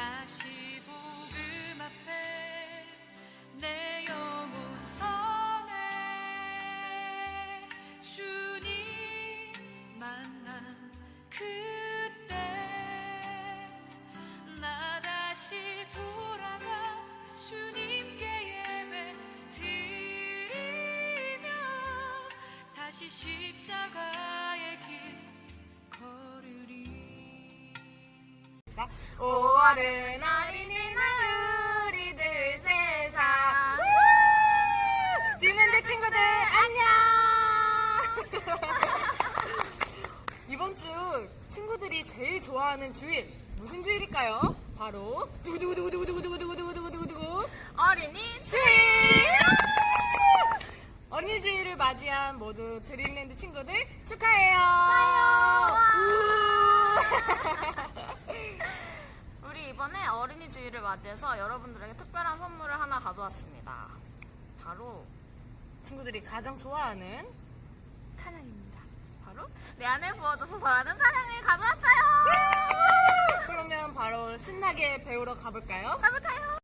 다시 복음 앞에 내 영혼 선해 주님 만난 그때 나 다시 돌아가 주님께 예배 드리며 다시 십자가의 길 걸으리. 5월은 어린이날 우리들 세상 듣는데 친구들 안녕. 이번 주 친구들이 제일 좋아하는 주일 무슨 주일일까요? 바로 두구두구두구두구두구두구두구두구두구 어린이 주일. 어린이 주일을 맞이한 모두 드림랜드 친구들 축하해요. 우리 이번에 어린이 주일을 맞이해서 여러분들에게 특별한 선물을 하나 가져왔습니다. 바로 친구들이 가장 좋아하는 찬양입니다. 바로 내 안에 부어져서 설하는 찬양을 가져왔어요. 그러면 바로 신나게 배우러 가볼까요? 가볼까요?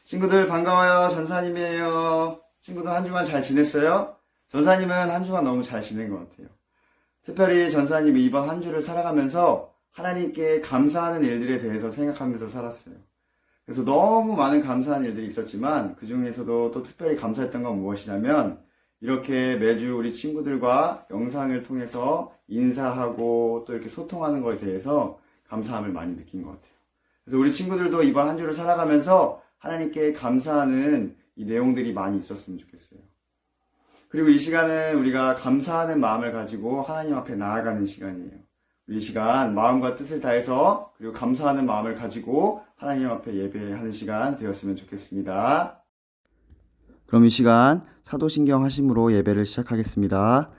친구들 반가워요. 전사님이에요. 친구들 한 주간 잘 지냈어요? 전사님은 한 주간 너무 잘 지낸 것 같아요. 특별히 전사님이 이번 한 주를 살아가면서 하나님께 감사하는 일들에 대해서 생각하면서 살았어요. 그래서 너무 많은 감사한 일들이 있었지만 그 중에서도 또 특별히 감사했던 건 무엇이냐면 이렇게 매주 우리 친구들과 영상을 통해서 인사하고 또 이렇게 소통하는 것에 대해서 감사함을 많이 느낀 것 같아요. 그래서 우리 친구들도 이번 한 주를 살아가면서 하나님께 감사하는 이 내용들이 많이 있었으면 좋겠어요. 그리고 이 시간은 우리가 감사하는 마음을 가지고 하나님 앞에 나아가는 시간이에요. 우리 이 시간 마음과 뜻을 다해서 그리고 감사하는 마음을 가지고 하나님 앞에 예배하는 시간 되었으면 좋겠습니다. 그럼 이 시간 사도신경 하심으로 예배를 시작하겠습니다.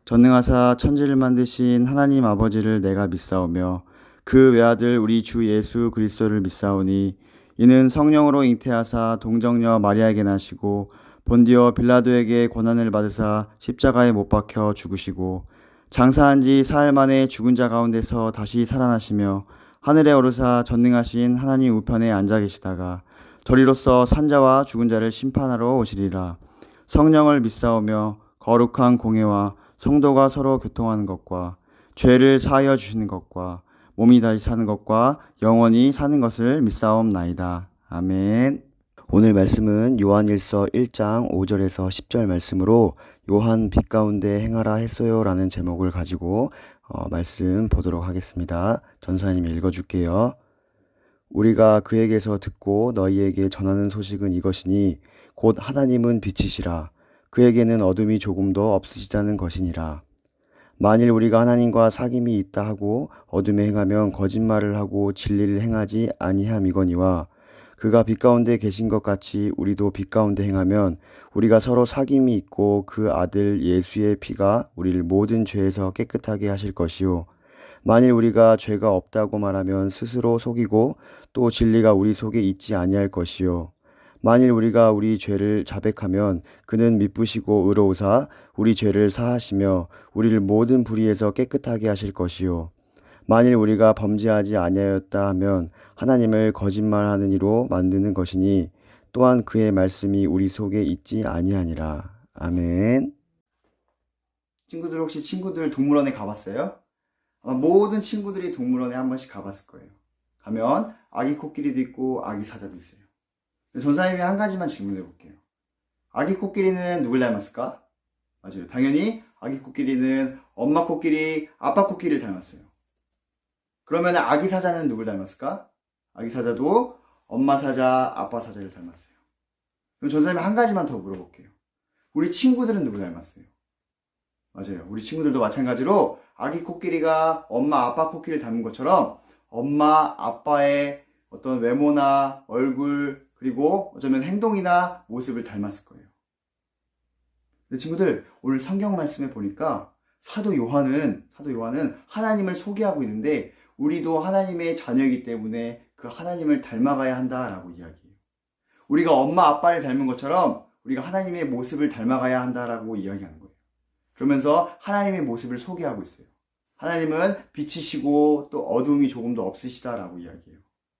전능하사 천지를 만드신 하나님 아버지를 내가 믿사오며 그 외아들 우리 주 예수 그리스도를 믿사오니 이는 성령으로 잉태하사 동정녀 마리아에게 나시고 본디오 빌라도에게 고난을 받으사 십자가에 못 박혀 죽으시고 장사한 지 사흘 만에 죽은 자 가운데서 다시 살아나시며 하늘에 오르사 전능하신 하나님 우편에 앉아 계시다가 저리로서 산자와 죽은 자를 심판하러 오시리라. 성령을 믿사오며 거룩한 공회와 성도가 서로 교통하는 것과 죄를 사하여 주시는 것과 몸이 다시 사는 것과 영원히 사는 것을 믿사옵나이다. 아멘. 오늘 말씀은 요한일서 1장 5절에서 10절 말씀으로 요한 빛 가운데 행하라 했어요 라는 제목을 가지고 말씀 보도록 하겠습니다. 전사님 읽어줄게요. 우리가 그에게서 듣고 너희에게 전하는 소식은 이것이니 곧 하나님은 빛이시라. 그에게는 어둠이 조금도 없으시다는 것이니라. 만일 우리가 하나님과 사귐이 있다 하고 어둠에 행하면 거짓말을 하고 진리를 행하지 아니함이거니와 그가 빛 가운데 계신 것 같이 우리도 빛 가운데 행하면 우리가 서로 사귐이 있고 그 아들 예수의 피가 우리를 모든 죄에서 깨끗하게 하실 것이요. 만일 우리가 죄가 없다고 말하면 스스로 속이고 또 진리가 우리 속에 있지 아니할 것이요. 만일 우리가 우리 죄를 자백하면 그는 미쁘시고 의로우사 우리 죄를 사하시며 우리를 모든 불의에서 깨끗하게 하실 것이요. 만일 우리가 범죄하지 아니하였다 하면 하나님을 거짓말하는 이로 만드는 것이니 또한 그의 말씀이 우리 속에 있지 아니하니라. 아멘. 친구들 혹시 친구들 동물원에 가봤어요? 아마 모든 친구들이 동물원에 한 번씩 가봤을 거예요. 가면 아기 코끼리도 있고 아기 사자도 있어요. 전사님이 한 가지만 질문해 볼게요. 아기 코끼리는 누굴 닮았을까? 맞아요. 당연히 아기 코끼리는 엄마 코끼리, 아빠 코끼리를 닮았어요. 그러면 아기 사자는 누굴 닮았을까? 아기 사자도 엄마 사자, 아빠 사자를 닮았어요. 그럼 전사님이 한 가지만 더 물어볼게요. 우리 친구들은 누굴 닮았어요? 맞아요. 우리 친구들도 마찬가지로 아기 코끼리가 엄마, 아빠 코끼리를 닮은 것처럼 엄마, 아빠의 어떤 외모나 얼굴 그리고 어쩌면 행동이나 모습을 닮았을 거예요. 근데 친구들, 오늘 성경 말씀에 보니까 사도 요한은 하나님을 소개하고 있는데 우리도 하나님의 자녀이기 때문에 그 하나님을 닮아가야 한다라고 이야기해요. 우리가 엄마, 아빠를 닮은 것처럼 우리가 하나님의 모습을 닮아가야 한다라고 이야기하는 거예요. 그러면서 하나님의 모습을 소개하고 있어요. 하나님은 빛이시고 또 어두움이 조금도 없으시다라고 이야기해요.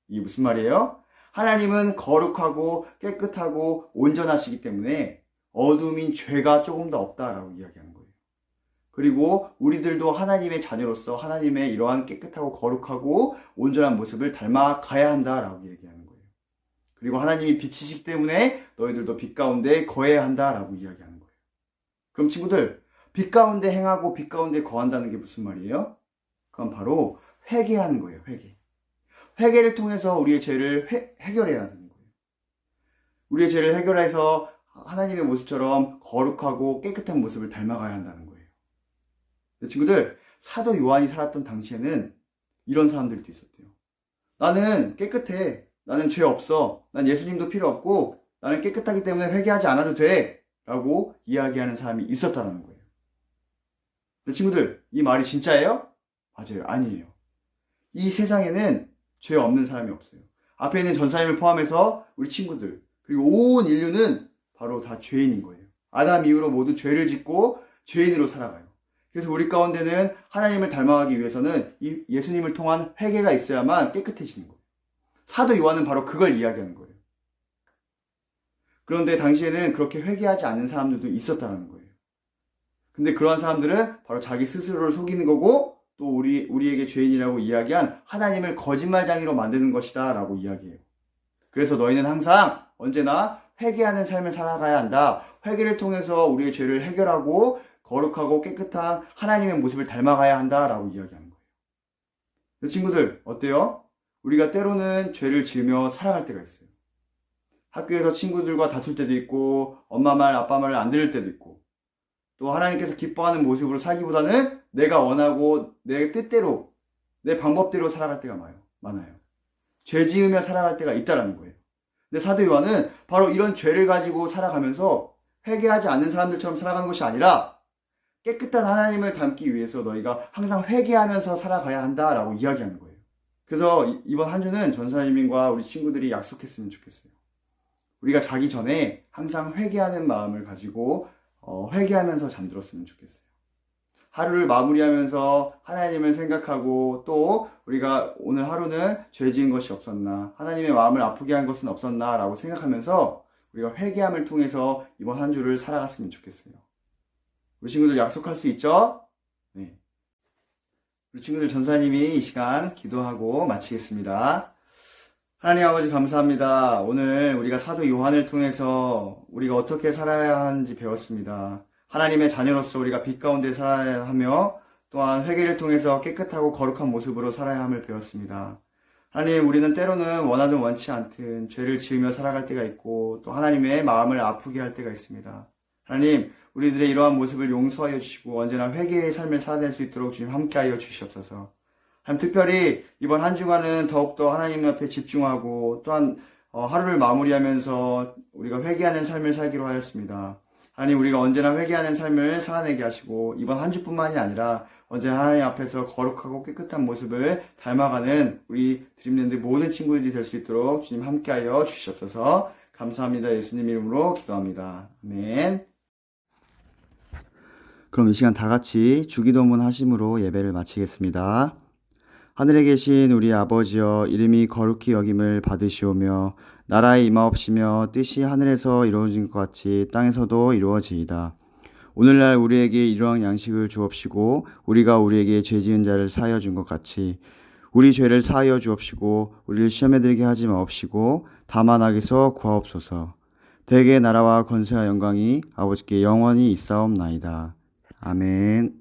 이게 무슨 말이에요? 하나님은 거룩하고 깨끗하고 온전하시기 때문에 어둠인 죄가 조금 더 없다라고 이야기하는 거예요. 그리고 우리들도 하나님의 자녀로서 하나님의 이러한 깨끗하고 거룩하고 온전한 모습을 닮아가야 한다라고 얘기하는 거예요. 그리고 하나님이 빛이시기 때문에 너희들도 빛 가운데 거해야 한다라고 이야기하는 거예요. 그럼 친구들, 빛 가운데 행하고 빛 가운데 거한다는 게 무슨 말이에요? 그건 바로 회개하는 거예요. 회개를 통해서 우리의 죄를 해결해야 하는 거예요. 우리의 죄를 해결해서 하나님의 모습처럼 거룩하고 깨끗한 모습을 닮아가야 한다는 거예요. 친구들, 사도 요한이 살았던 당시에는 이런 사람들도 있었대요. 나는 깨끗해. 나는 죄 없어. 난 예수님도 필요 없고 나는 깨끗하기 때문에 회개하지 않아도 돼. 라고 이야기하는 사람이 있었다는 거예요. 근데 친구들, 이 말이 진짜예요? 맞아요. 아니에요. 이 세상에는 죄 없는 사람이 없어요. 앞에 있는 전사님을 포함해서 우리 친구들 그리고 온 인류는 바로 다 죄인인 거예요. 아담 이후로 모두 죄를 짓고 죄인으로 살아가요. 그래서 우리 가운데는 하나님을 닮아가기 위해서는 이 예수님을 통한 회개가 있어야만 깨끗해지는 거예요. 사도 요한은 바로 그걸 이야기하는 거예요. 그런데 당시에는 그렇게 회개하지 않는 사람들도 있었다는 거예요. 근데 그러한 사람들은 바로 자기 스스로를 속이는 거고 또 우리에게 죄인이라고 이야기한 하나님을 거짓말쟁이로 만드는 것이다 라고 이야기해요. 그래서 너희는 항상 언제나 회개하는 삶을 살아가야 한다. 회개를 통해서 우리의 죄를 해결하고 거룩하고 깨끗한 하나님의 모습을 닮아가야 한다 라고 이야기하는 거예요. 친구들, 어때요? 우리가 때로는 죄를 지으며 살아갈 때가 있어요. 학교에서 친구들과 다툴 때도 있고 엄마 말, 아빠 말을 안 들을 때도 있고 또 하나님께서 기뻐하는 모습으로 살기보다는 내가 원하고 내 뜻대로 내 방법대로 살아갈 때가 많아요. 죄 지으며 살아갈 때가 있다라는 거예요. 근데 사도 요한은 바로 이런 죄를 가지고 살아가면서 회개하지 않는 사람들처럼 살아가는 것이 아니라 깨끗한 하나님을 닮기 위해서 너희가 항상 회개하면서 살아가야 한다라고 이야기하는 거예요. 그래서 이번 한 주는 전사님과 우리 친구들이 약속했으면 좋겠어요. 우리가 자기 전에 항상 회개하는 마음을 가지고 회개하면서 잠들었으면 좋겠어요. 하루를 마무리하면서 하나님을 생각하고 또 우리가 오늘 하루는 죄 지은 것이 없었나, 하나님의 마음을 아프게 한 것은 없었나 라고 생각하면서 우리가 회개함을 통해서 이번 한 주를 살아갔으면 좋겠어요. 우리 친구들 약속할 수 있죠? 네. 우리 친구들 전사님이 이 시간 기도하고 마치겠습니다. 하나님 아버지 감사합니다. 오늘 우리가 사도 요한을 통해서 우리가 어떻게 살아야 하는지 배웠습니다. 하나님의 자녀로서 우리가 빛 가운데 살아야 하며 또한 회개를 통해서 깨끗하고 거룩한 모습으로 살아야 함을 배웠습니다. 하나님, 우리는 때로는 원하든 원치 않든 죄를 지으며 살아갈 때가 있고 또 하나님의 마음을 아프게 할 때가 있습니다. 하나님, 우리들의 이러한 모습을 용서하여 주시고 언제나 회개의 삶을 살아낼 수 있도록 주님 함께하여 주시옵소서. 하나님, 특별히 이번 한 주간은 더욱더 하나님 앞에 집중하고 또한 하루를 마무리하면서 우리가 회개하는 삶을 살기로 하였습니다. 하나님, 우리가 언제나 회개하는 삶을 살아내게 하시고 이번 한 주뿐만이 아니라 언제나 하나님 앞에서 거룩하고 깨끗한 모습을 닮아가는 우리 드림랜드 모든 친구들이 될 수 있도록 주님 함께하여 주시옵소서. 감사합니다. 예수님 이름으로 기도합니다. 아멘. 그럼 이 시간 다 같이 주기도문 하심으로 예배를 마치겠습니다. 하늘에 계신 우리 아버지여, 이름이 거룩히 여김을 받으시오며 나라에 임하옵시며 뜻이 하늘에서 이루어진 것 같이 땅에서도 이루어지이다. 오늘날 우리에게 일용할 양식을 주옵시고 우리가 우리에게 죄 지은 자를 사하여 준 것 같이 우리 죄를 사하여 주옵시고 우리를 시험에 들게 하지 마옵시고 다만 악에서 구하옵소서. 대개 나라와 권세와 영광이 아버지께 영원히 있사옵나이다. 아멘.